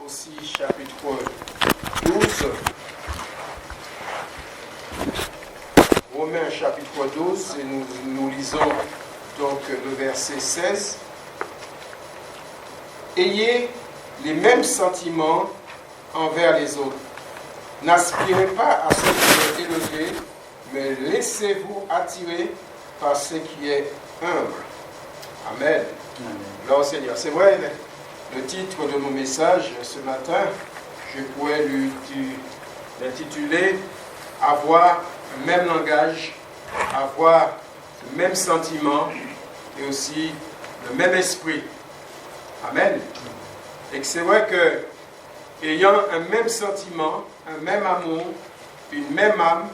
aussi chapitre 12. Romains chapitre 12, et nous lisons donc le verset 16. Ayez les mêmes sentiments envers les autres. N'aspirez pas à ce qui est élevé, mais laissez-vous attirer par ce qui est humble. Amen. Gloire au Seigneur. C'est vrai, le titre de mon message ce matin, je pourrais l'intituler « Avoir le même langage, avoir le même sentiment et aussi le même esprit ». Amen. Et que c'est vrai que, ayant un même sentiment, un même amour, une même âme,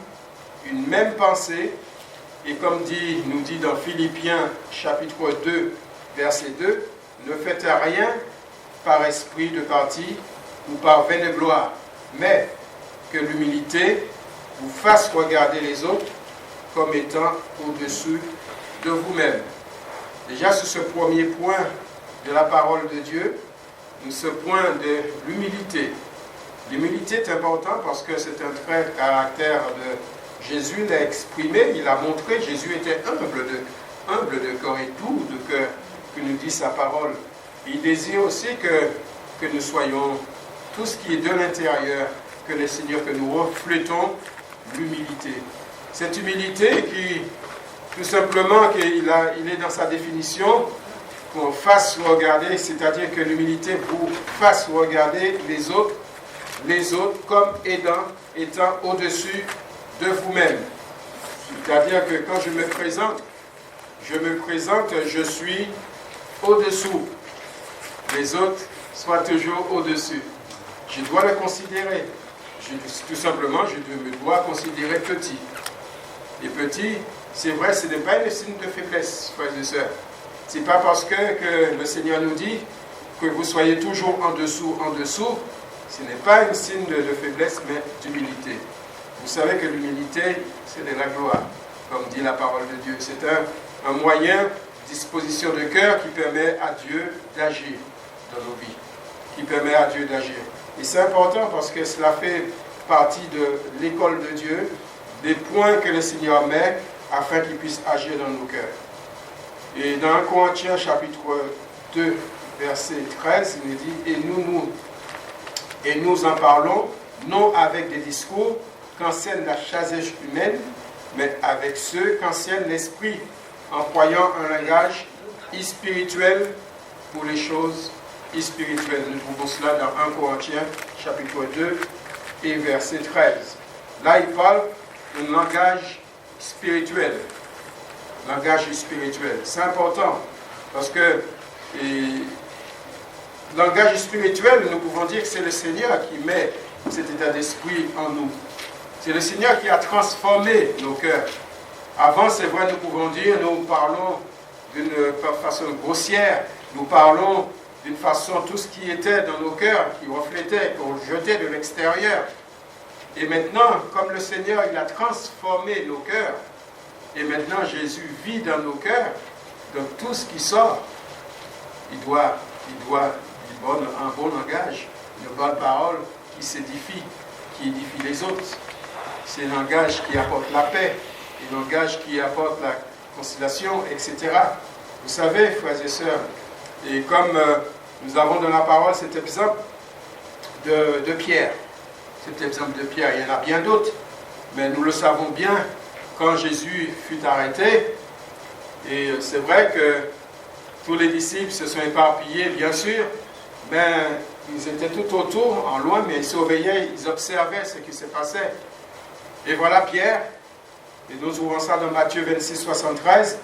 une même pensée, et comme nous dit dans Philippiens chapitre 2, verset 2, ne faites rien par esprit de parti ou par vaine gloire, mais que l'humilité vous fasse regarder les autres comme étant au-dessus de vous-même. Déjà sur ce premier point de la parole de Dieu, ce point de l'humilité. L'humilité est important parce que c'est un trait de caractère de Jésus, l'a exprimé, il a montré, Jésus était humble de corps et doux de cœur, que nous dit sa parole. Il désire aussi que nous soyons tout ce qui est de l'intérieur, que le Seigneur, que nous reflétons l'humilité. Cette humilité qui, tout simplement, il est dans sa définition, qu'on fasse regarder, c'est-à-dire que l'humilité vous fasse regarder les autres comme étant au-dessus de vous-même. C'est-à-dire que quand je me présente, je suis au-dessous. Les autres soient toujours au-dessus. Je dois le considérer. Tout simplement, je me dois considérer petit. Et petit, c'est vrai, ce n'est pas un signe de faiblesse, frères et sœurs. Ce n'est pas parce que le Seigneur nous dit que vous soyez toujours en dessous. Ce n'est pas un signe de faiblesse, mais d'humilité. Vous savez que l'humilité, c'est de la gloire, comme dit la parole de Dieu. C'est un moyen, disposition de cœur qui permet à Dieu d'agir dans nos vies, qui permet à Dieu d'agir. Et c'est important parce que cela fait partie de l'école de Dieu, des points que le Seigneur met afin qu'il puisse agir dans nos cœurs. Et dans 1 Corinthiens chapitre 2, verset 13, il nous dit « Et nous en parlons, non avec des discours qu'enseigne la sagesse humaine, mais avec ceux qu'enseigne l'esprit, employant un langage spirituel pour les choses spirituelles. » Nous trouvons cela dans 1 Corinthiens chapitre 2 et verset 13. Là, il parle d'un langage spirituel. Langage spirituel. C'est important parce que langage spirituel, nous pouvons dire que c'est le Seigneur qui met cet état d'esprit en nous. C'est le Seigneur qui a transformé nos cœurs. Avant, c'est vrai, nous pouvons dire, nous parlons d'une façon grossière, nous parlons d'une façon, tout ce qui était dans nos cœurs, qui reflétait, qu'on jetait de l'extérieur. Et maintenant, comme le Seigneur, il a transformé nos cœurs, et maintenant Jésus vit dans nos cœurs, donc tout ce qui sort, il doit un bon langage, une bonne parole qui s'édifie, qui édifie les autres. C'est un langage qui apporte la paix, un langage qui apporte la conciliation, etc. Vous savez, frères et sœurs, et comme nous avons dans la parole cet exemple de Pierre, cet exemple de Pierre, il y en a bien d'autres, mais nous le savons bien, quand Jésus fut arrêté, et c'est vrai que tous les disciples se sont éparpillés, bien sûr, mais ils étaient tout autour, en loin, mais ils surveillaient, ils observaient ce qui se passait. Et voilà Pierre, et nous trouvons ça dans Matthieu 26, 73,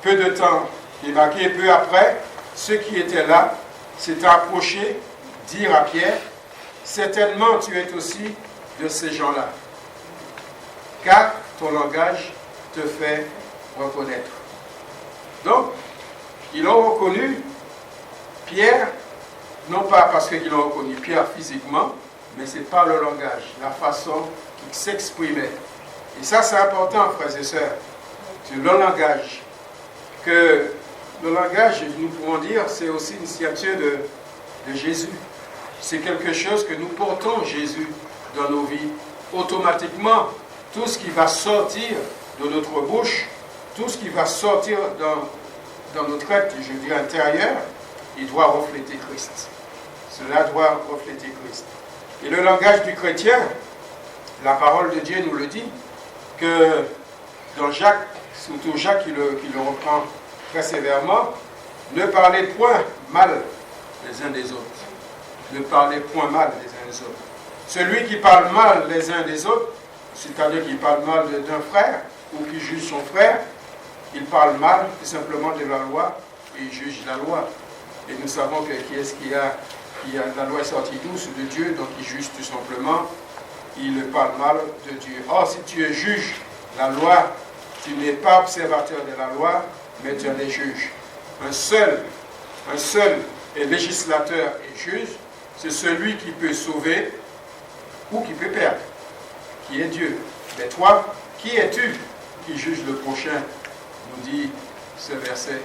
peu de temps, il est marqué, peu après, ceux qui étaient là s'étaient approchés, dirent à Pierre, certainement tu es aussi de ces gens-là, car ton langage te fait reconnaître. Donc, ils l'ont reconnu, Pierre, non pas parce qu'ils l'ont reconnu, Pierre physiquement, mais c'est par le langage, la façon qu'il s'exprimait. Et ça, c'est important, frères et sœurs. C'est le langage. Que le langage, nous pouvons dire, c'est aussi une signature de Jésus. c'est quelque chose que nous portons Jésus dans nos vies. Automatiquement, tout ce qui va sortir de notre bouche, tout ce qui va sortir dans notre être, je dis intérieur, il doit refléter Christ. Cela doit refléter Christ. Et le langage du chrétien, la parole de Dieu nous le dit, que dans Jacques, surtout Jacques qui le reprend très sévèrement, ne parlez point mal les uns des autres. Ne parlez point mal les uns des autres. Celui qui parle mal les uns des autres, c'est-à-dire qui parle mal d'un frère ou qui juge son frère, il parle mal tout simplement de la loi et il juge la loi. Et nous savons que qui est-ce qui a la loi est sortie douce de Dieu, donc il juge tout simplement, il parle mal de Dieu. Or, si tu es juge la loi, tu n'es pas observateur de la loi, mais tu en es juge. Un seul est législateur et juge, c'est celui qui peut sauver ou qui peut perdre, qui est Dieu. Mais toi, qui es-tu qui juge le prochain, nous dit ce verset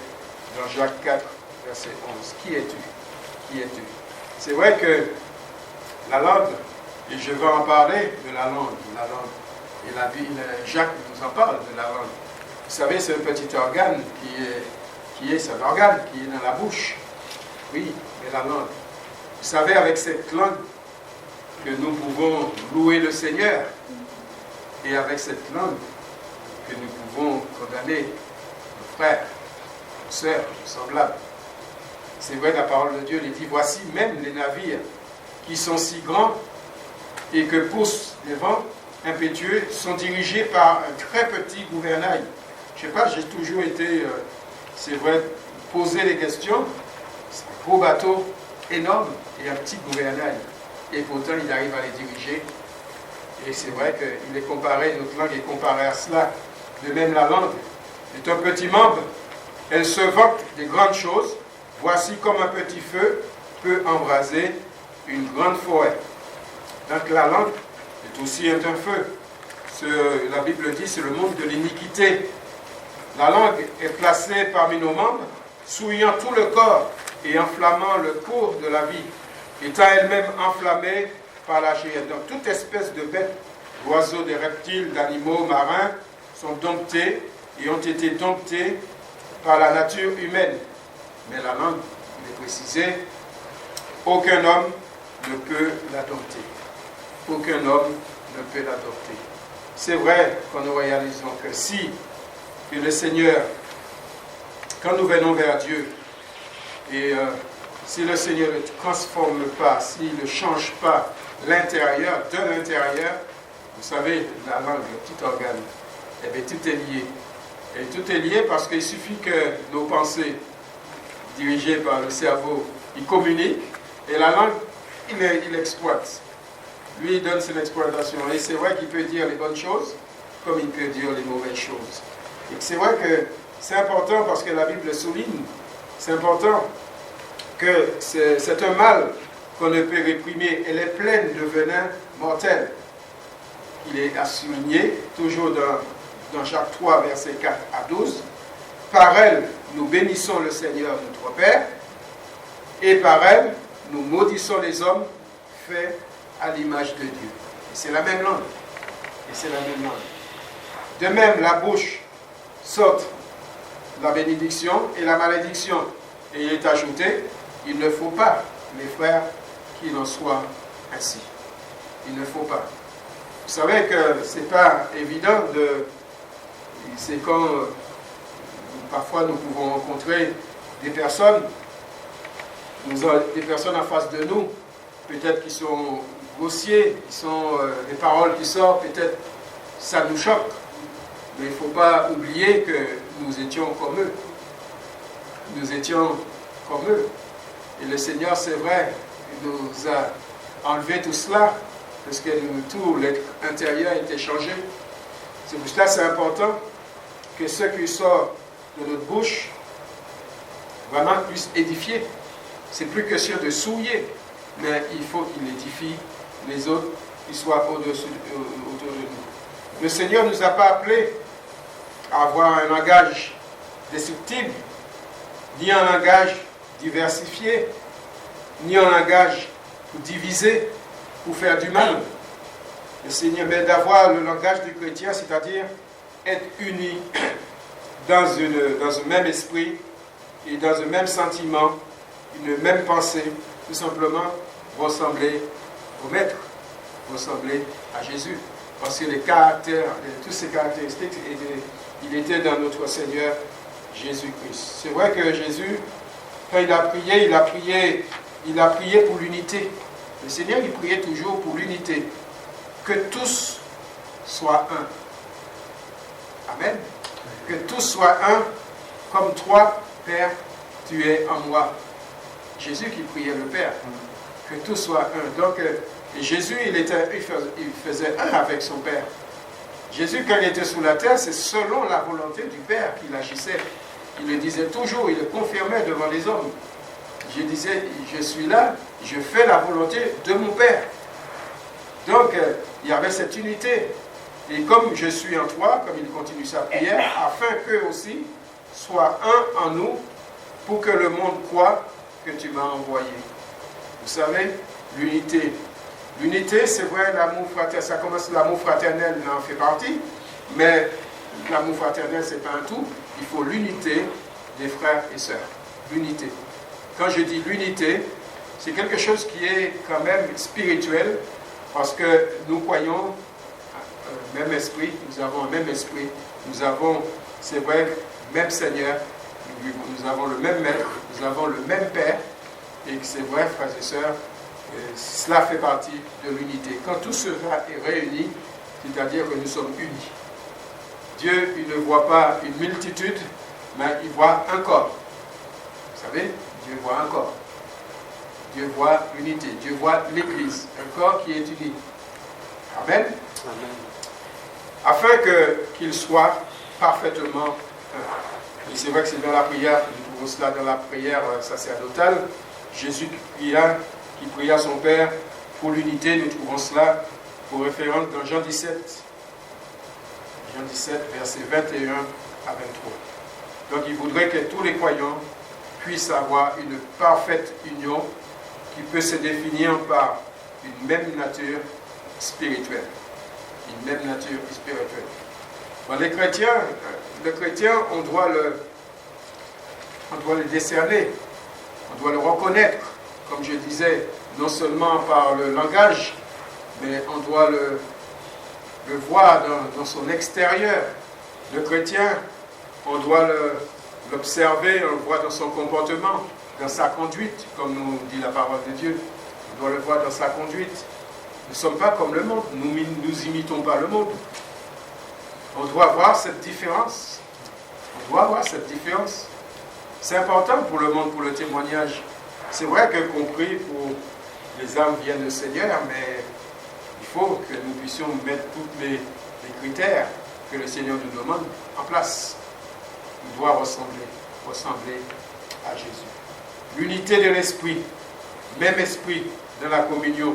dans Jacques 4, verset 11. Qui es-tu? Qui es-tu? C'est vrai que la langue, et je vais en parler de la langue, et la vie, Jacques nous en parle de la langue. Vous savez, c'est un petit organe qui est dans la bouche. Oui, mais la langue. Vous savez, avec cette langue, que nous pouvons louer le Seigneur, et avec cette langue, que nous pouvons condamner nos frères, nos sœurs, nos semblables. C'est vrai, la parole de Dieu les dit, voici même les navires qui sont si grands et que poussent les vents impétueux sont dirigés par un très petit gouvernail. Je ne sais pas, j'ai toujours été, c'est vrai, poser des questions. C'est un gros bateau énorme et un petit gouvernail. Et pourtant, il arrive à les diriger. Et c'est vrai qu'il est comparé, notre langue est comparée à cela. De même, la langue est un petit membre. Elle se vante des grandes choses. Voici comme un petit feu peut embraser une grande forêt. Donc la langue est aussi un feu. La Bible dit, c'est le monde de l'iniquité. La langue est placée parmi nos membres, souillant tout le corps et enflammant le cours de la vie, étant elle-même enflammée par la chair. Donc toute espèce de bêtes, d'oiseaux, de reptiles, d'animaux marins sont domptés et ont été domptés par la nature humaine. Mais la langue, il est précisé, aucun homme ne peut la dompter. Aucun homme ne peut la dompter. C'est vrai qu'on nous réalisons que si que le Seigneur, quand nous venons vers Dieu, et si le Seigneur ne transforme pas, s'il ne change pas l'intérieur, de l'intérieur, vous savez, la langue, le petit organe, eh bien, tout est lié. Et tout est lié parce qu'il suffit que nos pensées, dirigées par le cerveau, ils communiquent, et la langue, il exploite. Lui, il donne son exploitation. Et c'est vrai qu'il peut dire les bonnes choses, comme il peut dire les mauvaises choses. Et c'est vrai que c'est important parce que la Bible souligne, c'est important que c'est un mal qu'on ne peut réprimer. Elle est pleine de venin mortel. Il est à souligner, toujours dans Jacques 3, versets 4 à 12. Par elle, nous bénissons le Seigneur notre Père, et par elle, nous maudissons les hommes faits à l'image de Dieu. Et c'est la même langue. Et c'est la même langue. De même, la bouche sort la bénédiction et la malédiction. Et il est ajouté, il ne faut pas, mes frères, qu'il en soit ainsi. Il ne faut pas. Vous savez que ce n'est pas évident de... C'est quand parfois nous pouvons rencontrer des personnes, des personnes en face de nous, peut-être qui sont grossiers, qui sont des paroles qui sortent, peut-être ça nous choque. Mais il ne faut pas oublier que nous étions comme eux. Nous étions comme eux. Et le Seigneur, c'est vrai, nous a enlevé tout cela, parce que tout l'intérieur a été changé. C'est pour cela que c'est important que ce qui sort de notre bouche vraiment puisse édifier. C'est plus question de souiller, mais il faut qu'il édifie les autres qui soient autour de nous. Le Seigneur ne nous a pas appelés à avoir un langage destructible, ni un langage diversifié, ni un langage pour diviser, pour faire du mal. Le Seigneur, mais d'avoir le langage du chrétien, c'est-à-dire être unis dans un même esprit et dans un même sentiment, une même pensée, tout simplement ressembler au Maître, ressembler à Jésus. Parce que les caractères, toutes ces caractéristiques, il était dans notre Seigneur Jésus-Christ. C'est vrai que Jésus, quand il a prié pour l'unité. Le Seigneur, il priait toujours pour l'unité. Que tous soient un. Amen. Que tous soient un, comme toi, Père, tu es en moi. Jésus qui priait le Père. Que tous soient un. Donc, Jésus, il faisait un avec son Père. Jésus, quand il était sur la terre, c'est selon la volonté du Père qu'il agissait. Il le disait toujours, il le confirmait devant les hommes. Je disais, je suis là, je fais la volonté de mon Père. Donc, il y avait cette unité. Et comme je suis en toi, comme il continue sa prière, afin qu'eux aussi soient un en nous, pour que le monde croie que tu m'as envoyé. Vous savez, l'unité. L'unité, c'est vrai, l'amour fraternel, ça commence, l'amour fraternel en fait partie, mais l'amour fraternel, ce n'est pas un tout. Il faut l'unité des frères et sœurs. L'unité. Quand je dis l'unité, c'est quelque chose qui est quand même spirituel, parce que nous croyons un même esprit, nous avons un même esprit, nous avons, c'est vrai, le même Seigneur, nous avons le même Maître, nous avons le même Père, et c'est vrai, frères et sœurs, cela fait partie de l'unité. Quand tout cela est réuni, c'est-à-dire que nous sommes unis. Dieu, il ne voit pas une multitude, mais il voit un corps. Vous savez, Dieu voit un corps. Dieu voit l'unité. Dieu voit l'Église, un corps qui est uni. Amen. Amen. Afin qu'il soit parfaitement un. Et c'est vrai que c'est dans la prière, nous trouvons cela dans la prière sacerdotale. Jésus qui pria son Père pour l'unité, nous trouvons cela pour référence dans Jean 17. Jean 17, versets 21 à 23. Donc il voudrait que tous les croyants puissent avoir une parfaite union qui peut se définir par une même nature spirituelle. Une même nature spirituelle. Bon, le chrétien, on doit le décerner, on doit le reconnaître, comme je disais, non seulement par le langage, mais on doit le voir dans son extérieur. Le chrétien, on doit l'observer, on le voit dans son comportement, dans sa conduite, comme nous dit la parole de Dieu. On doit le voir dans sa conduite. Nous ne sommes pas comme le monde, nous imitons pas le monde. On doit voir cette différence. On doit voir cette différence. C'est important pour le monde, pour le témoignage. C'est vrai que compris pour les âmes viennent du Seigneur, mais il faut que nous puissions mettre tous les critères que le Seigneur nous demande en place. On doit ressembler à Jésus. L'unité de l'esprit, même esprit dans la communion.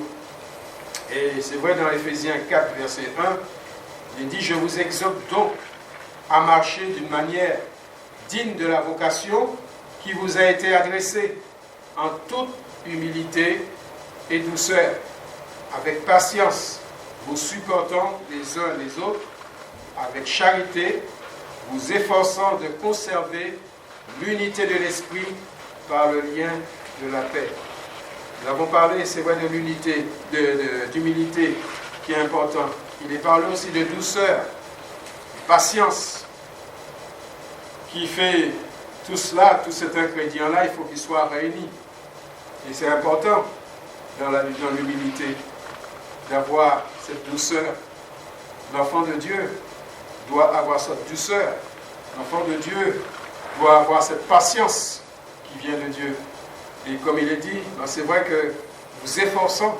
Et c'est vrai dans Éphésiens 4, verset 1, il dit « Je vous exhorte donc à marcher d'une manière digne de la vocation qui vous a été adressée en toute humilité et douceur, avec patience, vous supportant les uns les autres, avec charité, vous efforçant de conserver l'unité de l'esprit par le lien de la paix. » Nous avons parlé, c'est vrai, de l'unité, d'humilité qui est important. Il est parlé aussi de douceur, de patience, qui fait tout cela, tout cet ingrédient-là, il faut qu'il soit réuni. Et c'est important dans l'humilité d'avoir cette douceur. L'enfant de Dieu doit avoir cette douceur. L'enfant de Dieu doit avoir cette patience qui vient de Dieu. Et comme il est dit, c'est vrai que vous efforçons.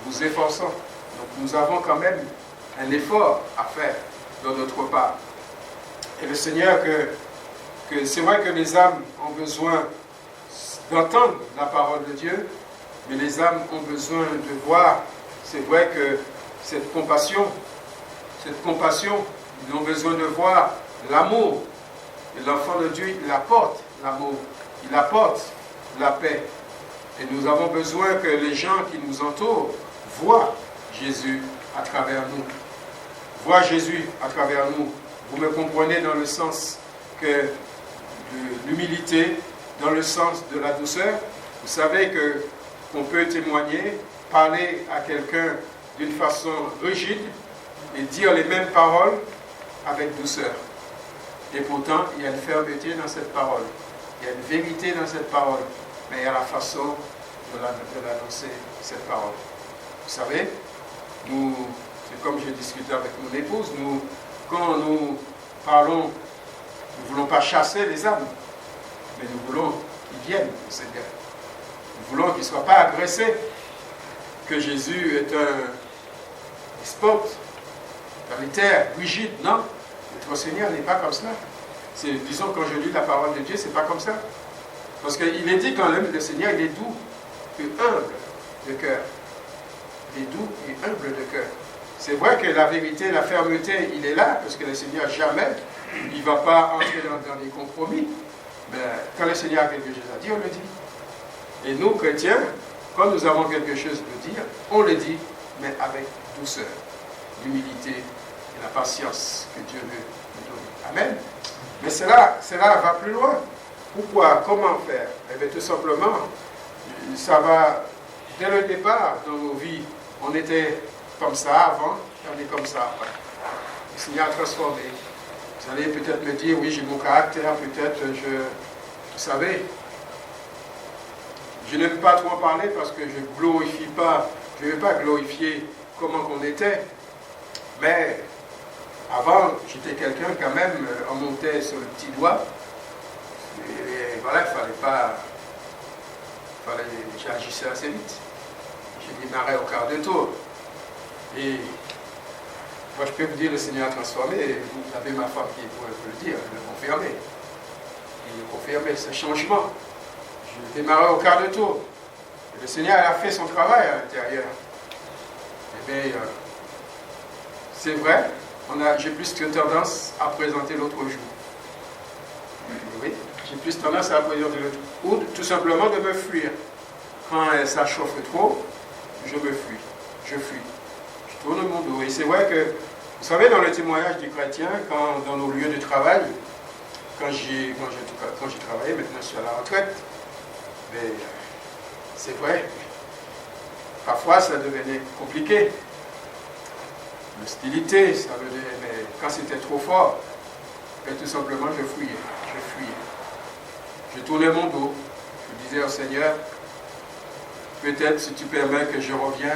Donc nous avons quand même un effort à faire de notre part. Et le Seigneur, que c'est vrai que les âmes ont besoin d'entendre la parole de Dieu, mais les âmes ont besoin de voir, c'est vrai que cette compassion, ils ont besoin de voir l'amour. Et l'enfant de Dieu, il apporte l'amour, il apporte la paix. Et nous avons besoin que les gens qui nous entourent voient Jésus à travers nous. Voient Jésus à travers nous. Vous me comprenez dans le sens que de l'humilité, dans le sens de la douceur. Vous savez qu'on peut témoigner, parler à quelqu'un d'une façon rigide et dire les mêmes paroles avec douceur. Et pourtant, il y a une fermeté dans cette parole. Il y a une vérité dans cette parole. Mais il y a la façon de l'annoncer, cette parole. Vous savez, c'est comme j'ai discuté avec mon épouse, quand nous parlons, nous ne voulons pas chasser les âmes, mais nous voulons qu'ils viennent au Seigneur. Nous voulons qu'ils ne soient pas agressés, que Jésus est un despote, totalitaire, rigide. Non, notre Seigneur n'est pas comme cela. Disons, quand je lis la parole de Dieu, ce n'est pas comme ça. Parce qu'il est dit quand même, le Seigneur, il est doux et humble de cœur. Il est doux et humble de cœur. C'est vrai que la vérité, la fermeté, il est là, parce que le Seigneur, jamais, il ne va pas entrer dans des compromis. Mais quand le Seigneur a quelque chose à dire, on le dit. Et nous, chrétiens, quand nous avons quelque chose à dire, on le dit, mais avec douceur, l'humilité et la patience que Dieu veut nous donner. Amen. Mais cela va plus loin. Pourquoi? Comment faire? Eh bien, tout simplement, ça va, dès le départ dans nos vies, on était comme ça avant, et on est comme ça après. Le Seigneur a transformé. Vous allez peut-être me dire, oui, j'ai mon caractère, peut-être, vous savez, je n'aime pas trop en parler parce que je ne glorifie pas, je ne veux pas glorifier comment qu'on était, mais avant, j'étais quelqu'un quand même, on montait sur le petit doigt, et voilà, j'agissais assez vite. Je démarrais au quart de tour. Et moi, je peux vous dire, le Seigneur a transformé, et vous avez ma femme qui pourrait vous le dire, elle le confirmer. Il le confirmait, ce changement. Je démarrais au quart de tour. Et le Seigneur a fait son travail à l'intérieur. Eh bien, c'est vrai, j'ai plus que tendance à présenter l'autre jour. Oui, j'ai plus tendance à présenter l'autre jour. Ou tout simplement de me fuir. Quand ça chauffe trop, je me fuis. Je fuis. Je tourne mon dos. Et c'est vrai que, vous savez, dans le témoignage du chrétien, dans nos lieux de travail, quand j'ai travaillé, maintenant je suis à la retraite, mais c'est vrai, parfois ça devenait compliqué. L'hostilité, ça venait, mais quand c'était trop fort, ben, tout simplement je fuyais. Je tournais mon dos. Je disais au Seigneur, peut-être si tu permets que je reviens.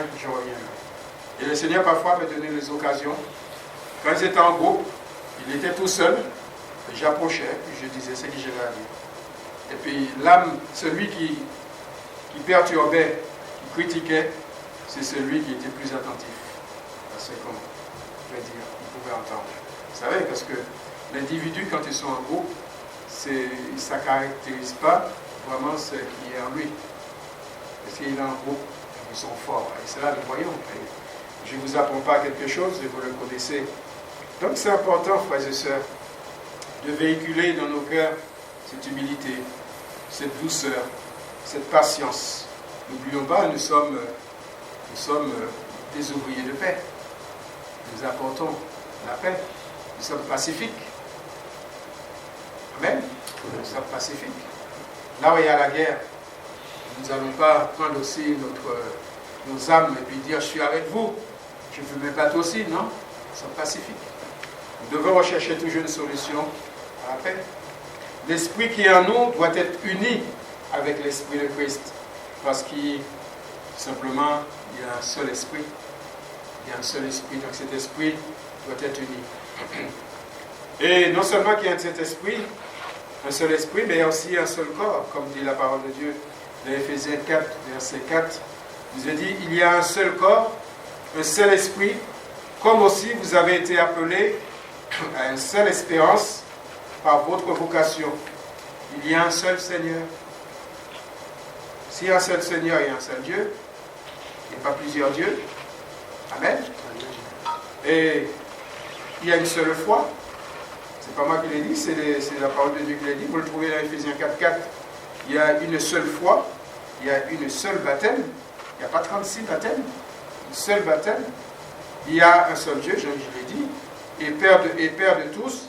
Et le Seigneur parfois me donnait les occasions. Quand ils étaient en groupe, il était tout seul, j'approchais, puis je disais ce que j'avais à dire. Et puis l'âme, celui qui perturbait, qui critiquait, c'est celui qui était plus attentif à ce qu'on pouvait dire, qu'on pouvait entendre. Vous savez, parce que l'individu, quand ils sont en groupe, ça ne caractérise pas vraiment ce qui est en lui. Parce qu'il est en groupe, ils sont forts. Et c'est là, nous voyons. Et je ne vous apprends pas quelque chose, vous le connaissez. Donc c'est important, frères et sœurs, de véhiculer dans nos cœurs cette humilité, cette douceur, cette patience. N'oublions pas, nous sommes des ouvriers de paix. Nous apportons la paix. Nous sommes pacifiques. Amen. Nous sommes pacifiques. Là où il y a la guerre, nous n'allons pas prendre aussi nos âmes et puis dire je suis avec vous, je veux me battre aussi, non? Nous sommes pacifiques. Nous devons rechercher toujours une solution à la paix. L'esprit qui est en nous doit être uni avec l'esprit de Christ. Parce qu'il simplement, il y a un seul esprit. Il y a un seul esprit, donc cet esprit doit être uni. Et non seulement qu'il y a cet esprit, un seul esprit, mais il y a aussi un seul corps, comme dit la parole de Dieu dans Éphésiens 4, verset 4. Il nous a dit, il y a un seul corps, un seul esprit, comme aussi vous avez été appelés à une seule espérance par votre vocation. Il y a un seul Seigneur. S'il y a un seul Seigneur, il y a un seul Dieu. Il n'y a pas plusieurs dieux. Amen. Et il y a une seule foi. C'est pas moi qui l'ai dit, c'est la parole de Dieu qui l'a dit. Vous le trouvez dans Éphésiens 4, 4. Il y a une seule foi, il y a une seule baptême. Il n'y a pas 36 baptêmes. Une seule baptême. Il y a un seul Dieu, je l'ai dit, et Père de tous,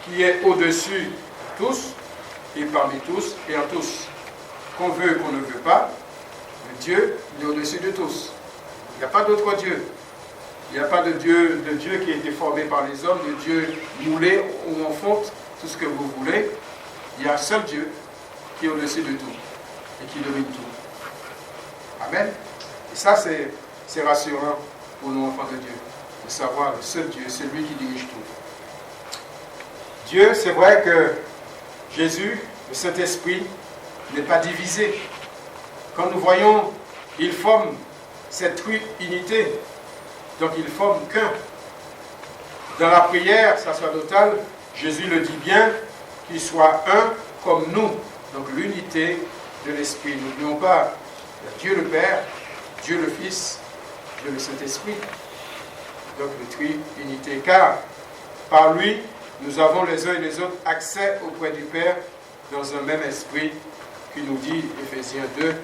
qui est au-dessus de tous, et parmi tous, et en tous. Qu'on veut, qu'on ne veut pas, le Dieu, il est au-dessus de tous. Il n'y a pas d'autre Dieu. Il n'y a pas de Dieu qui a été formé par les hommes, de Dieu moulé ou en fonte, tout ce que vous voulez. Il y a un seul Dieu qui est au-dessus de tout et qui domine tout. Amen. Et ça, c'est rassurant pour nous, enfants de Dieu, de savoir le seul Dieu, c'est lui qui dirige tout. Dieu, c'est vrai que Jésus, le Saint-Esprit, n'est pas divisé. Quand nous voyons, il forme cette unité, donc il forme qu'un. Dans la prière sacerdotale, Jésus le dit bien, qu'il soit un comme nous, donc l'unité de l'Esprit. N'oublions pas, Dieu le Père, Dieu le Fils, Dieu le Saint-Esprit, donc le tri-unité, car par lui, nous avons les uns et les autres accès auprès du Père dans un même esprit, qui nous dit, Éphésiens 2,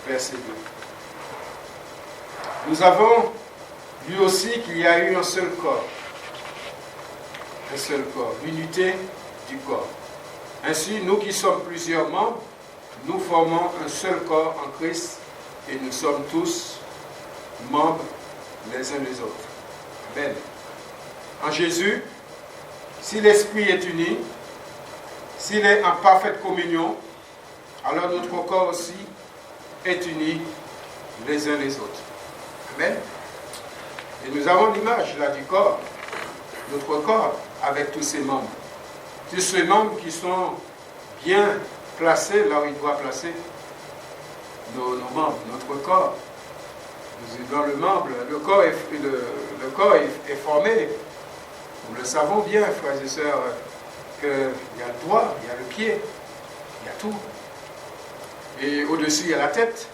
verset 2. Nous avons vu aussi qu'il y a eu un seul corps, l'unité du corps. Ainsi, nous qui sommes plusieurs membres, nous formons un seul corps en Christ et nous sommes tous membres les uns des autres. Amen. En Jésus, si l'Esprit est uni, s'il est en parfaite communion, alors notre corps aussi est uni les uns les autres. Amen. Et nous avons l'image là du corps, notre corps avec tous ses membres. Tous ces membres qui sont bien placés là où il doit placer nos membres, notre corps. Dans le corps est formé, nous le savons bien, frères et sœurs, qu'il y a le doigt, il y a le pied, il y a tout. Et au-dessus, il y a la tête.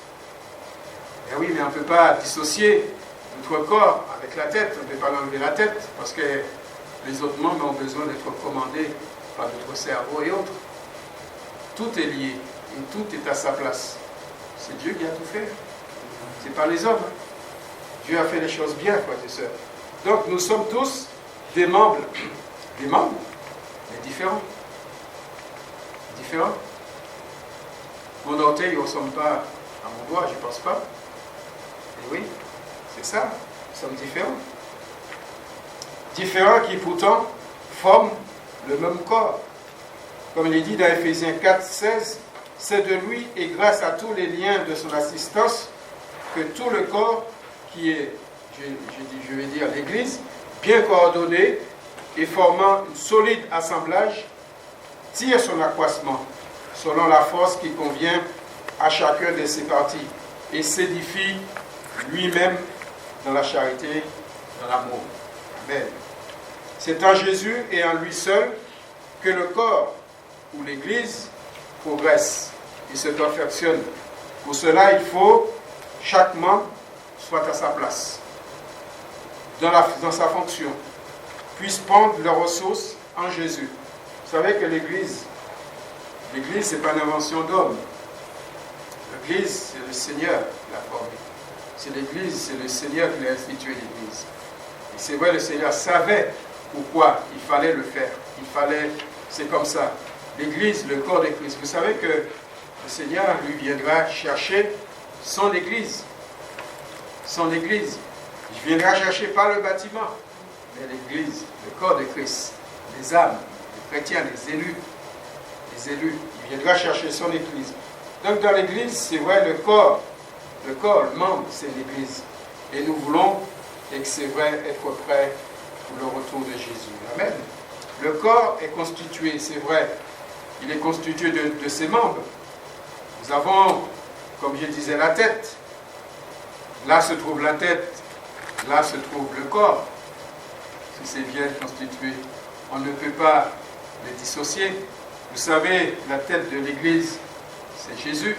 Et oui, mais on ne peut pas dissocier notre corps avec la tête, on ne peut pas enlever la tête, parce que les autres membres ont besoin d'être commandés par notre cerveau et autres. Tout est lié, et tout est à sa place. C'est Dieu qui a tout fait. C'est pas les hommes. Dieu a fait les choses bien, frères et sœurs. Donc nous sommes tous des membres, mais différents. Différents. Mon orteil ne ressemble pas à mon doigt, je ne pense pas. Et oui, c'est ça, nous sommes différents. Différents qui pourtant forment le même corps. Comme il est dit dans Éphésiens 4, 16, c'est de lui et grâce à tous les liens de son assistance que tout le corps qui est, je vais dire l'Église, bien coordonné et formant un solide assemblage, tire son accroissement selon la force qui convient à chacun de ses parties et s'édifie lui-même dans la charité, dans l'amour. Amen. C'est en Jésus et en lui seul que le corps ou l'Église progresse et se perfectionne. Pour cela, il faut chaque membre soit à sa place, dans sa fonction, puisse prendre leurs ressources en Jésus. Vous savez que l'Église, ce n'est pas une invention d'homme. L'Église, c'est le Seigneur qui l'a formée. C'est l'Église, c'est le Seigneur qui a institué l'Église. Et c'est vrai, le Seigneur savait pourquoi il fallait le faire. C'est comme ça. L'Église, le corps de Christ. Vous savez que le Seigneur, lui, viendra chercher son Église. Son Église. Il viendra chercher pas le bâtiment, mais l'Église, le corps de Christ, les âmes, les chrétiens, les élus. Il viendra chercher son Église. Donc dans l'Église, c'est vrai, le corps, le membre, c'est l'Église. Et nous voulons, et que c'est vrai, être prêts pour le retour de Jésus. Amen. Le corps est constitué, c'est vrai, il est constitué de ses membres. Nous avons, comme je disais, la tête. Là se trouve la tête, là se trouve le corps. Si c'est bien constitué, on ne peut pas les dissocier. Vous savez, la tête de l'Église, c'est Jésus.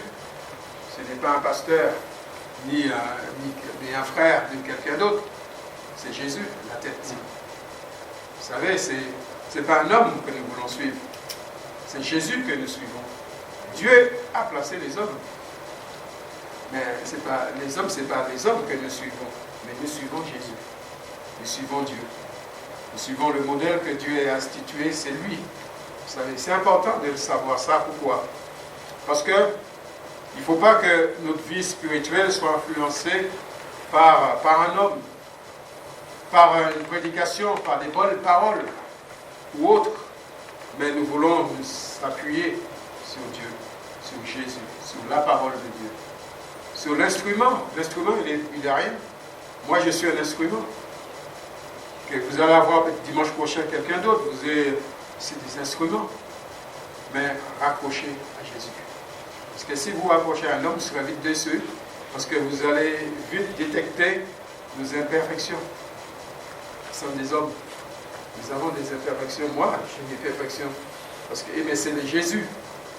Ce n'est pas un pasteur, ni un frère, ni quelqu'un d'autre. C'est Jésus, la tête. Vous savez, ce n'est pas un homme que nous voulons suivre. C'est Jésus que nous suivons. Dieu a placé les hommes. Mais les hommes, ce n'est pas les hommes que nous suivons, mais nous suivons Jésus. Nous suivons Dieu. Nous suivons le modèle que Dieu a institué, c'est lui. Vous savez, c'est important de savoir ça. Pourquoi? Parce que il ne faut pas que notre vie spirituelle soit influencée par un homme, par une prédication, par des bonnes paroles ou autres. Mais nous voulons nous appuyer sur Dieu, sur Jésus, sur la parole de Dieu. Sur l'instrument. L'instrument, il est rien. Moi, je suis un instrument. Que vous allez avoir dimanche prochain quelqu'un d'autre, c'est des instruments. Mais raccrochez à Jésus. Parce que si vous raccrochez à un homme, vous serez vite déçu, parce que vous allez vite détecter nos imperfections. Nous sommes des hommes. Nous avons des imperfections. Moi, j'ai des imperfections. Mais c'est de Jésus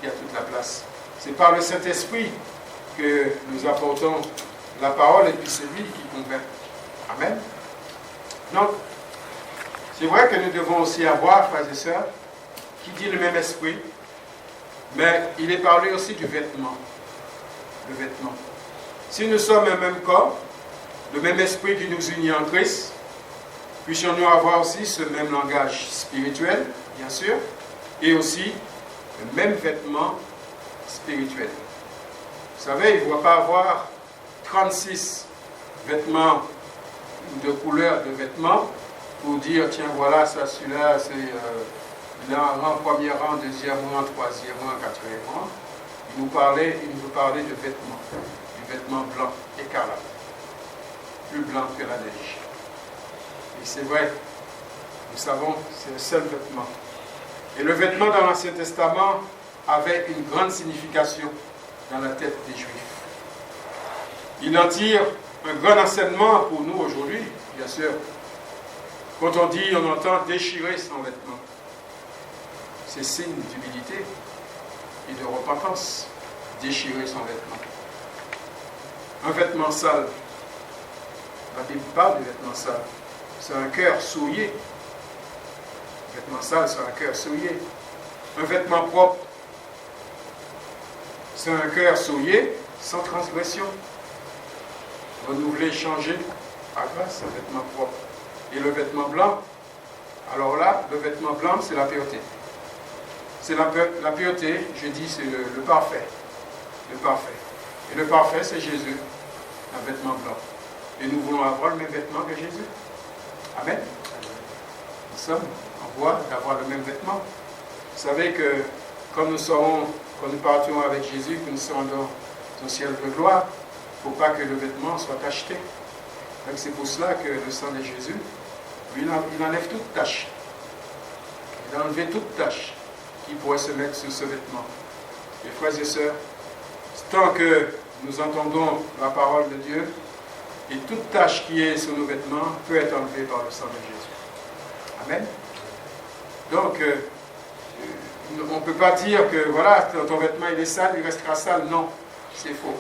qui a toute la place. C'est par le Saint-Esprit que nous apportons la parole et puis c'est lui qui convainc. Amen. Donc, c'est vrai que nous devons aussi avoir, frères et sœurs, qui dit le même esprit, mais il est parlé aussi du vêtement. Le vêtement. Si nous sommes un même corps, le même esprit qui nous unit en Christ, puissions-nous avoir aussi ce même langage spirituel, bien sûr, et aussi le même vêtement spirituel. Vous savez, il ne doit pas avoir 36 vêtements de couleurs de vêtements pour dire, tiens, voilà, ça, celui-là, c'est rang, premier rang, deuxième rang, troisième rang, quatrième rang. Il nous parlait de vêtements, du vêtement blanc, écarlate, plus blanc que la neige. Et c'est vrai, nous savons, c'est le seul vêtement. Et le vêtement dans l'Ancien Testament avait une grande signification dans la tête des Juifs. Il en tire un grand enseignement pour nous aujourd'hui, bien sûr. Quand on entend déchirer son vêtement, c'est signe d'humilité et de repentance. Déchirer son vêtement. Un vêtement sale. La Bible parle de vêtements sales. C'est un cœur souillé. Un vêtement sale, c'est un cœur souillé. Un vêtement propre, c'est un cœur souillé, sans transgression. Renouveler, changer, à grâce, un vêtement propre. Et le vêtement blanc, alors là, le vêtement blanc, c'est la pureté. C'est la pureté, je dis, c'est le parfait. Le parfait. Et le parfait, c'est Jésus, un vêtement blanc. Et nous voulons avoir le même vêtement que Jésus. Amen. Nous sommes en voie d'avoir le même vêtement. Vous savez que quand nous partions avec Jésus, que nous serons dans un ciel de gloire, il ne faut pas que le vêtement soit tacheté. Donc c'est pour cela que le sang de Jésus, il enlève toute tache. Il a enlevé toute tache qui pourrait se mettre sur ce vêtement. Et frères et sœurs, tant que nous entendons la parole de Dieu, et toute tache qui est sur nos vêtements peut être enlevée par le sang de Jésus. Amen. Donc, on ne peut pas dire que voilà, ton vêtement il est sale, il restera sale. Non, c'est faux.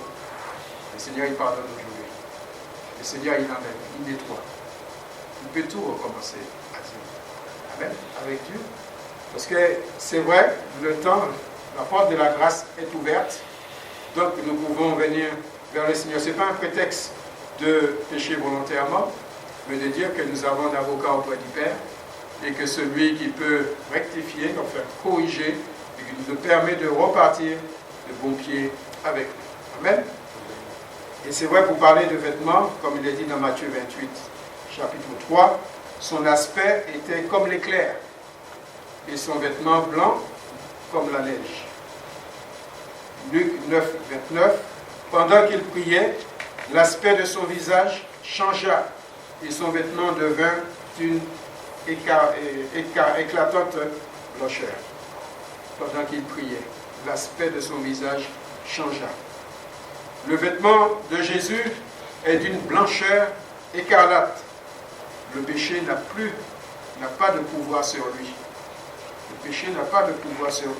Le Seigneur, il pardonne aujourd'hui. Le Seigneur, il enlève, il nettoie. Il peut tout recommencer à Dieu. Amen. Avec Dieu. Parce que c'est vrai, le temps, la porte de la grâce est ouverte. Donc, nous pouvons venir vers le Seigneur. Ce n'est pas un prétexte de pécher volontairement, mais de dire que nous avons un avocat auprès du Père et que celui qui peut rectifier, enfin corriger, et qui nous permet de repartir de bon pied avec lui. Amen. Et c'est vrai pour parler de vêtements, comme il est dit dans Matthieu 28, chapitre 3, son aspect était comme l'éclair et son vêtement blanc comme la neige. Luc 9, 29, pendant qu'il priait, l'aspect de son visage changea et son vêtement devint d'une éclatante blancheur. Pendant qu'il priait, l'aspect de son visage changea. Le vêtement de Jésus est d'une blancheur écarlate. Le péché n'a pas de pouvoir sur lui. Le péché n'a pas de pouvoir sur lui.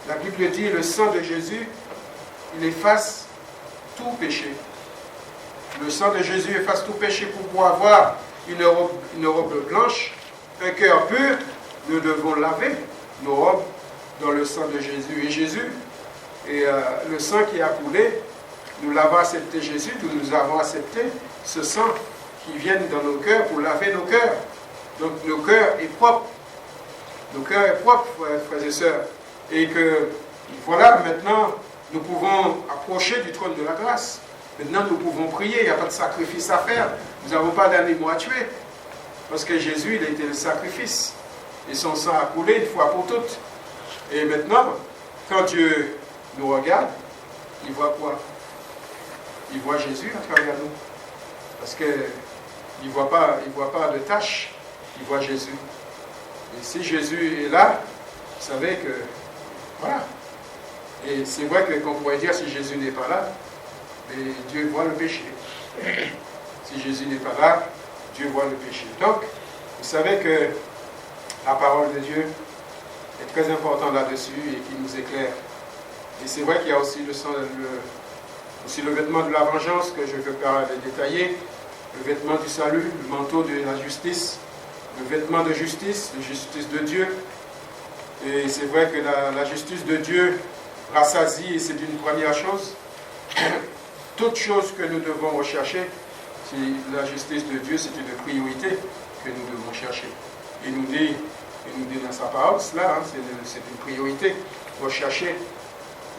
La Bible dit, le sang de Jésus, il efface tout péché. Le sang de Jésus efface tout péché pour pouvoir avoir une robe blanche, un cœur pur. Nous devons laver nos robes dans le sang de Jésus. Et Jésus, et le sang qui a coulé, nous l'avons accepté Jésus, nous avons accepté ce sang qui vient dans nos cœurs pour laver nos cœurs. Donc nos cœurs est propre. Nos cœurs est propre, frères et sœurs. Et que, voilà, maintenant, nous pouvons approcher du trône de la grâce. Maintenant, nous pouvons prier, il n'y a pas de sacrifice à faire. Nous n'avons pas d'animaux à tuer. Parce que Jésus, il a été le sacrifice. Et son sang a coulé une fois pour toutes. Et maintenant, quand Dieu nous regarde, il voit quoi? Il voit Jésus à travers nous. Parce qu'il ne voit pas de tâche, il voit Jésus. Et si Jésus est là, vous savez que, voilà. Et c'est vrai qu'on pourrait dire, si Jésus n'est pas là, mais Dieu voit le péché. Si Jésus n'est pas là, Dieu voit le péché. Donc, vous savez que la parole de Dieu est très importante là-dessus et qui nous éclaire. Et c'est vrai qu'il y a aussi aussi le vêtement de la vengeance que je ne veux pas détailler, le vêtement du salut, le manteau de la justice, le vêtement de justice de Dieu. Et c'est vrai que la justice de Dieu rassasie, et c'est une première chose. Toute chose que nous devons rechercher, la justice de Dieu, c'est une priorité que nous devons chercher. Il nous dit dans sa parole, cela, c'est une priorité. Rechercher,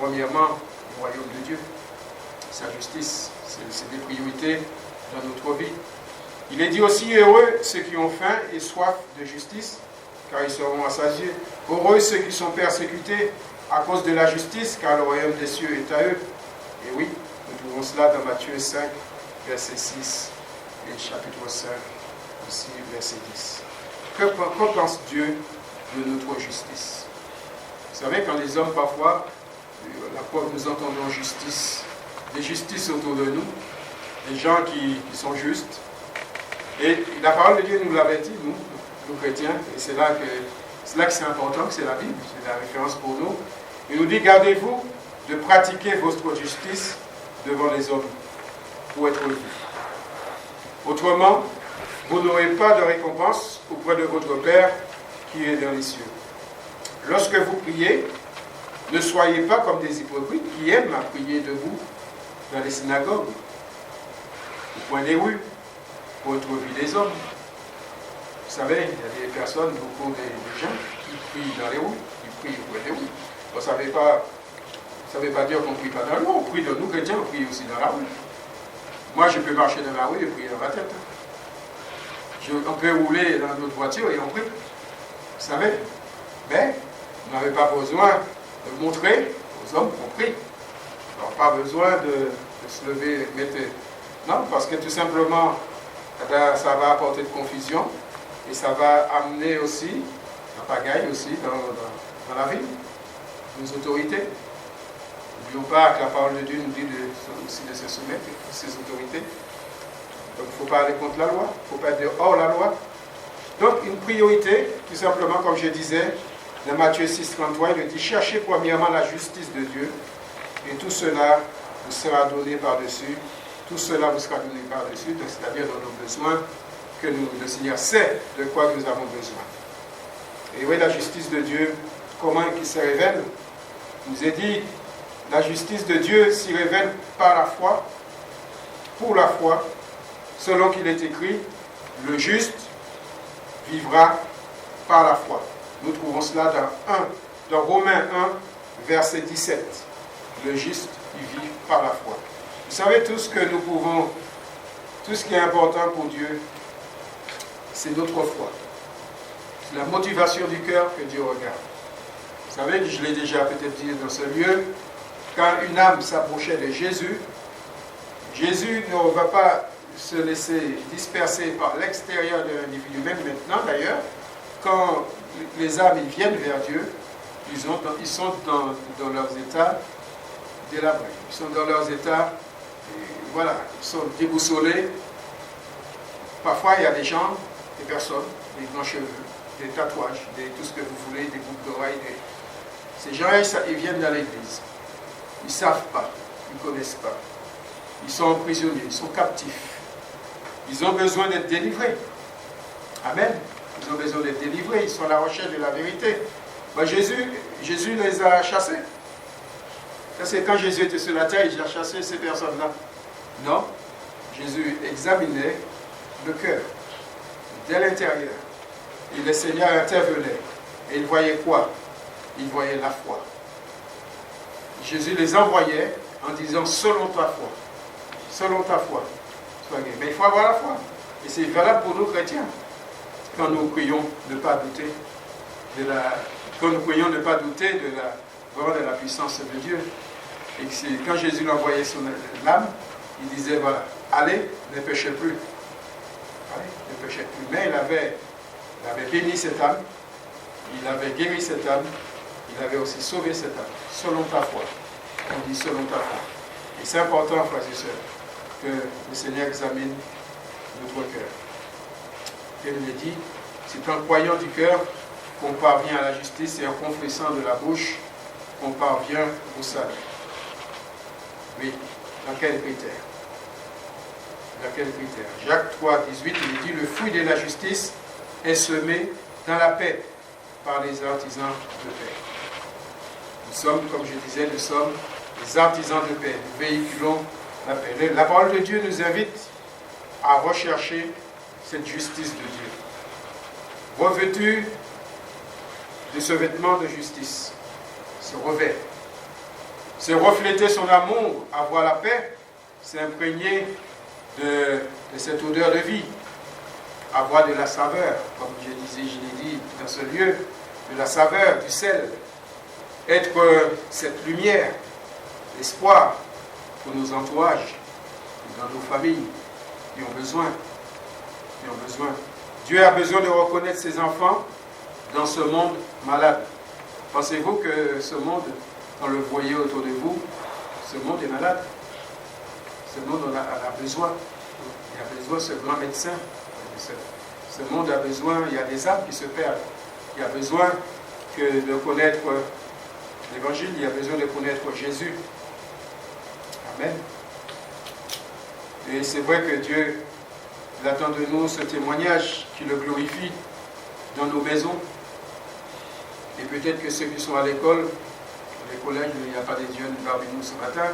premièrement, le royaume de Dieu. Sa justice, c'est des priorités dans notre vie. Il est dit aussi, heureux ceux qui ont faim et soif de justice, car ils seront rassasiés. Heureux ceux qui sont persécutés à cause de la justice, car le royaume des cieux est à eux. Et oui, nous trouvons cela dans Matthieu 5, verset 6, et chapitre 5, aussi, verset 10. Que pense Dieu de notre justice? Vous savez, quand les hommes, parfois, nous entendons justice, des justices autour de nous, des gens qui sont justes. Et la parole de Dieu nous l'avait dit, nous chrétiens, et c'est là que c'est important, que c'est la Bible, c'est la référence pour nous. Il nous dit, gardez-vous de pratiquer votre justice devant les hommes, pour être vus. Autrement, vous n'aurez pas de récompense auprès de votre Père qui est dans les cieux. Lorsque vous priez, ne soyez pas comme des hypocrites qui aiment à prier debout dans les synagogues, au coin des rues, pour être vus des hommes. Vous savez, il y a des personnes, beaucoup de gens qui prient dans les rues, qui prient au coin des rues. Ça ne veut pas dire qu'on ne prie pas dans la rue, on prie de nous chrétiens, on prie aussi dans la rue. Moi, je peux marcher dans la rue et prier dans ma tête. On peut rouler dans notre voiture et on prie. Vous savez, mais on n'avait pas besoin de montrer aux hommes qu'on prie. On n'a pas besoin de se lever et mettre... Non, parce que tout simplement, ça va apporter de confusion et ça va amener aussi la pagaille aussi dans la vie, nos autorités. N'oublions pas que la parole de Dieu nous dit aussi de se soumettre à ces autorités. Donc il ne faut pas aller contre la loi, il ne faut pas être hors la loi. Donc une priorité, tout simplement, comme je disais, dans Matthieu 6,33, il dit, cherchez premièrement la justice de Dieu, et tout cela vous sera donné par-dessus. Tout cela vous sera donné par-dessus, c'est-à-dire dans nos besoins, que le Seigneur sait de quoi nous avons besoin. Et oui, la justice de Dieu, comment il se révèle? Il nous est dit, la justice de Dieu s'y révèle par la foi, pour la foi, selon qu'il est écrit, le juste vivra par la foi. Nous trouvons cela dans Romains 1, verset 17. Le juste, il vit par la foi. Vous savez, tout ce que nous pouvons, tout ce qui est important pour Dieu, c'est notre foi. C'est la motivation du cœur que Dieu regarde. Vous savez, je l'ai déjà peut-être dit dans ce lieu, quand une âme s'approchait de Jésus, Jésus ne va pas se laisser disperser par l'extérieur de l'individu, même maintenant d'ailleurs, quand les âmes ils viennent vers Dieu, ils sont dans leurs états délabrés, ils sont dans leurs états, voilà, ils sont déboussolés. Parfois il y a des gens, des personnes, des grands cheveux, des tatouages, tout ce que vous voulez, des boucles d'oreilles. Ces gens ils viennent dans l'église, ils ne savent pas, ils ne connaissent pas, ils sont prisonniers, ils sont captifs. Ils ont besoin d'être délivrés. Amen. Ils ont besoin d'être délivrés. Ils sont à la recherche de la vérité. Ben Jésus les a chassés. Ça, c'est quand Jésus était sur la terre, il a chassé ces personnes-là. Non. Jésus examinait le cœur, dès l'intérieur. Et le Seigneur intervenait. Et il voyait quoi? Il voyait la foi. Jésus les envoyait en disant, selon ta foi. Selon ta foi. Sois guéri. Mais il faut avoir la foi. Et c'est valable pour nous chrétiens. Quand nous prions, ne pas douter quand nous prions, ne pas douter de la puissance de Dieu. Et quand Jésus l'envoyait sur l'âme, il disait, voilà, allez, ne péchez plus. Allez, ne péchez plus. Mais il avait béni cette âme, il avait guéri cette âme, il avait aussi sauvé cette âme, selon ta foi. On dit selon ta foi. Et c'est important, frères et sœurs, que le Seigneur examine notre cœur. Il le dit, c'est en croyant du cœur qu'on parvient à la justice et en confessant de la bouche qu'on parvient au salut. Oui, dans quel critère? Dans quel critère? Jacques 3, 18, il dit, le fruit de la justice est semé dans la paix par les artisans de paix. Nous sommes, comme je disais, nous sommes les artisans de paix. Nous véhiculons la paix. La parole de Dieu nous invite à rechercher cette justice de Dieu. Revêtu de ce vêtement de justice, ce revêt, c'est refléter son amour, avoir la paix, c'est imprégner de cette odeur de vie, avoir de la saveur, comme je l'ai dit dans ce lieu, de la saveur, du sel, être cette lumière, l'espoir pour nos entourages, dans nos familles qui ont besoin. Dieu a besoin de reconnaître ses enfants dans ce monde malade. Pensez-vous que ce monde, quand le voyez autour de vous, ce monde est malade? Ce monde en a besoin. Il a besoin de ce grand médecin. Ce monde a besoin, il y a des âmes qui se perdent. Il y a besoin de connaître l'Évangile, il y a besoin de connaître Jésus. Amen. Et c'est vrai que Dieu attend de nous ce témoignage qui le glorifie dans nos maisons. Et peut-être que ceux qui sont à l'école, les collèges, il n'y a pas des dieux parmi nous ce matin,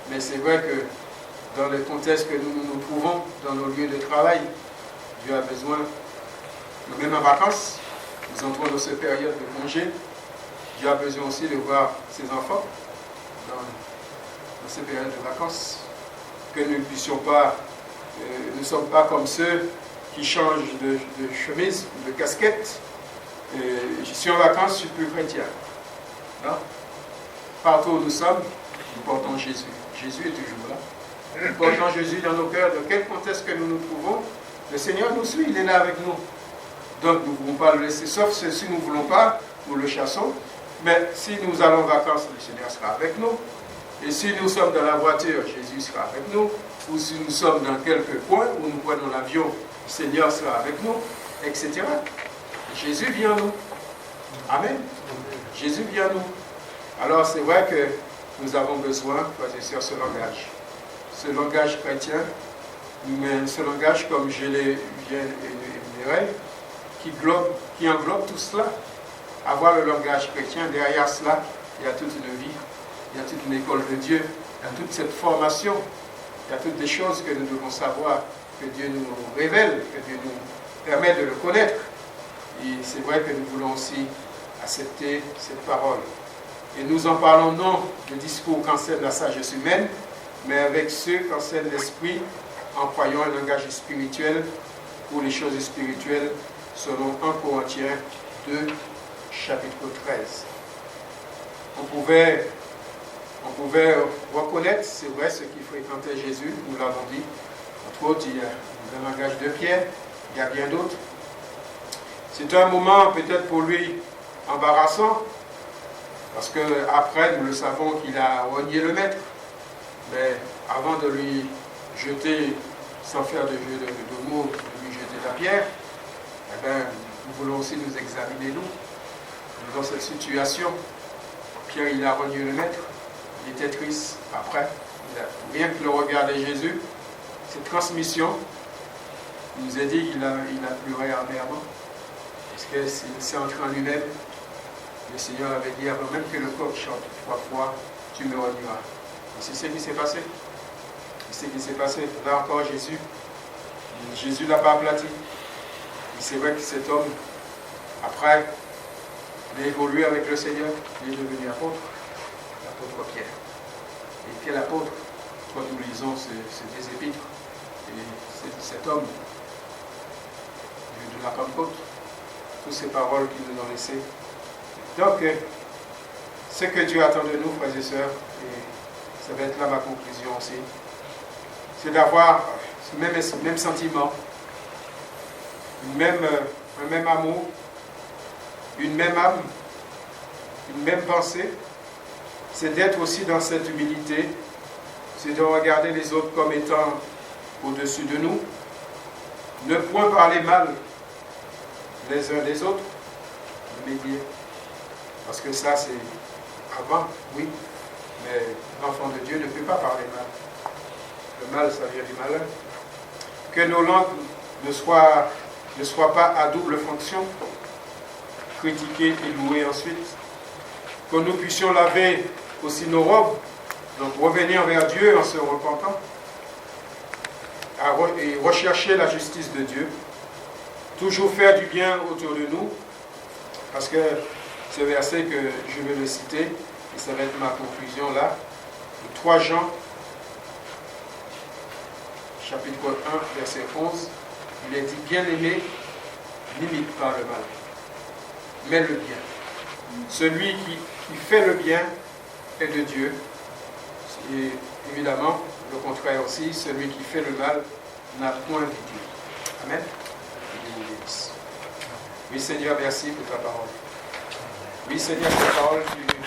mais c'est vrai que dans le contexte que nous nous trouvons, dans nos lieux de travail, Dieu a besoin, même en vacances, nous entrons dans cette période de congé, Dieu a besoin aussi de voir ses enfants dans ces périodes de vacances, que nous ne puissions pas, nous ne sommes pas comme ceux qui changent de chemise ou de casquette. Je suis en vacances, je suis plus chrétien. Non? Partout où nous sommes, nous portons Jésus. Jésus est toujours là. Nous portons Jésus dans nos cœurs. Dans quel contexte que nous nous trouvons, le Seigneur nous suit, il est là avec nous. Donc nous ne pouvons pas le laisser, sauf si nous ne voulons pas, nous le chassons. Mais si nous allons en vacances, le Seigneur sera avec nous. Et si nous sommes dans la voiture, Jésus sera avec nous. Ou si nous sommes dans quelques coins où nous prenons l'avion, le Seigneur sera avec nous, etc. Jésus vient à nous. Amen. Jésus vient à nous. Alors c'est vrai que nous avons besoin, frères et sœurs, ce langage. Ce langage chrétien, mais ce langage, comme je l'ai énuméré, qui englobe tout cela. Avoir le langage chrétien, derrière cela, il y a toute une vie, il y a toute une école de Dieu, il y a toute cette formation, il y a toutes des choses que nous devons savoir, que Dieu nous révèle, que Dieu nous permet de le connaître. Et c'est vrai que nous voulons aussi accepter cette parole. Et nous en parlons non de discours qu'enseigne la sagesse humaine, mais avec ceux qu'enseigne l'Esprit, en croyant un langage spirituel pour les choses spirituelles, selon 1 Corinthiens 2, chapitre 13. On pouvait reconnaître, c'est vrai, ceux qui fréquentaient Jésus, nous l'avons dit. Entre autres, il y a le langage de Pierre, il y a bien d'autres. C'est un moment peut-être pour lui embarrassant, parce qu'après, nous le savons qu'il a renié le maître. Mais avant de lui jeter, sans faire de jeu de mots, de lui jeter la pierre, eh bien, nous voulons aussi nous examiner, nous, dans cette situation. Pierre, il a renié le maître, il était triste. Après, rien que le regard de Jésus, cette transmission, il nous a dit qu'il a pleuré amèrement. Parce que s'il s'est entré en lui-même, le Seigneur avait dit avant même que le coq chante 3 fois, tu me reniras. Et c'est ce qui s'est passé. C'est ce qui s'est passé. Là encore, Jésus n'a pas aplati. Et c'est vrai que cet homme, après, il a évolué avec le Seigneur, il est devenu apôtre, l'apôtre Pierre. Et quel apôtre? Quand nous lisons ces épîtres, et cet homme de la Pentecôte, toutes ces paroles qu'il nous a laissées. Donc, ce que Dieu attend de nous, frères et sœurs, et ça va être là ma conclusion aussi, c'est d'avoir ce même sentiment, un même amour, une même âme, une même pensée. C'est d'être aussi dans cette humilité, c'est de regarder les autres comme étant au-dessus de nous, ne point parler mal les uns des autres, mais dire, parce que ça c'est avant, oui, mais l'enfant de Dieu ne peut pas parler mal. Le mal, ça vient du malheur. Que nos langues ne soient pas à double fonction, critiquer et louer ensuite. Que nous puissions laver aussi nos robes, donc revenir vers Dieu en se repentant, et rechercher la justice de Dieu, toujours faire du bien autour de nous, parce que ce verset que je vais le citer, et ça va être ma conclusion là, 3 Jean, chapitre 1, verset 11, il est dit, bien-aimé, n'imite pas le mal, mais le bien. Celui qui fait le bien est de Dieu. Et évidemment, le contraire aussi, celui qui fait le mal n'a point vu Dieu. Amen. Oui, Seigneur, merci pour ta parole. Oui, Seigneur, ta parole, tu